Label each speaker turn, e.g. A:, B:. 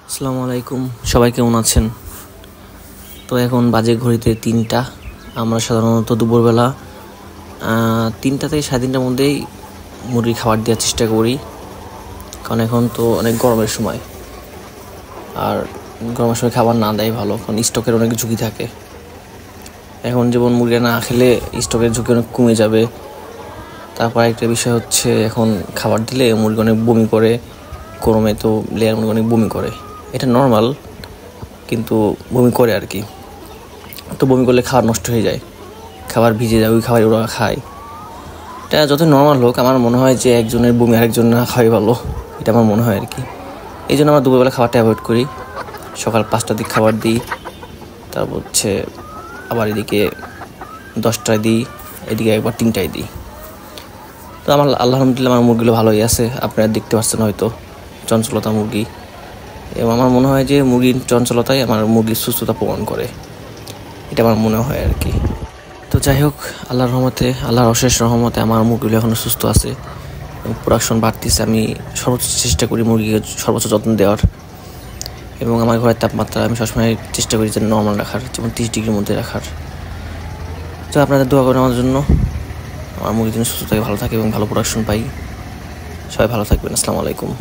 A: আসসালামু আলাইকুম, সবাই কেমন আছেন? তো এখন বাজে ঘড়িতে 3টা। আমরা সাধারণত দুপুরবেলা 3টা থেকে 3:30টার মধ্যেই মুরগি খাবার দেওয়ার চেষ্টা করি, কারণ এখন তো অনেক গরমের সময়। আর গরমের সময় খাবার না দেয় ভালো, কারণ স্টকের অনেক ঝুঁকি থাকে। এখন যেমন মুরগি না খেলে স্টকের ঝুঁকি অনেক কমে যাবে। তারপর একটা বিষয় হচ্ছে, এখন খাবার দিলে মুরগি অনেক বমি করে, গরমে তো লেয়ার মুরগি অনেক বমি করে, এটা নর্মাল, কিন্তু বমি করে আর কি। তো বমি করলে খাবার নষ্ট হয়ে যায়, খাবার ভিজে যায়, ওই খাবার ওরা খায়। এটা যত নর্মাল হোক, আমার মনে হয় যে একজনের বমি আরেকজন না খাওয়াই ভালো, এটা আমার মনে হয় আর কি। এই জন্য আমরা দুপুরবেলা খাবারটা অ্যাভয়েড করি, সকাল 5টার দিকে খাবার দিই, তারপর হচ্ছে আবার এদিকে 10টায় দিই, এদিকে একবার 3টায় দিই। তো আমার আলহামদুলিল্লাহ আমার মুরগিগুলো ভালোই আছে, আপনারা দেখতে পাচ্ছেন হয়তো চঞ্চলতা মুরগি। এবং আমার মনে হয় যে মুরগির চঞ্চলতাই আমার মুরগির সুস্থতা প্রমাণ করে, এটা আমার মনে হয় আর কি। তো যাই হোক, আল্লাহর রহমতে, আল্লাহর অশেষ রহমতে আমার মুরগিগুলো এখনও সুস্থ আছে এবং প্রোডাকশন বাড়তেছে। আমি সর্বোচ্চ চেষ্টা করি মুরগিকে সর্বোচ্চ যত্ন দেওয়ার, এবং আমার ঘরের তাপমাত্রা আমি সবসময় চেষ্টা করি যে নর্মাল রাখার, যেমন 30 ডিগ্রির মধ্যে রাখার। তো আপনাদের দোয়া করেন আমার জন্য, আমার মুরগির জন্য সুস্থ থাকে, ভালো থাকে এবং ভালো প্রোডাকশন পাই। সবাই ভালো থাকবেন। আসসালামু আলাইকুম।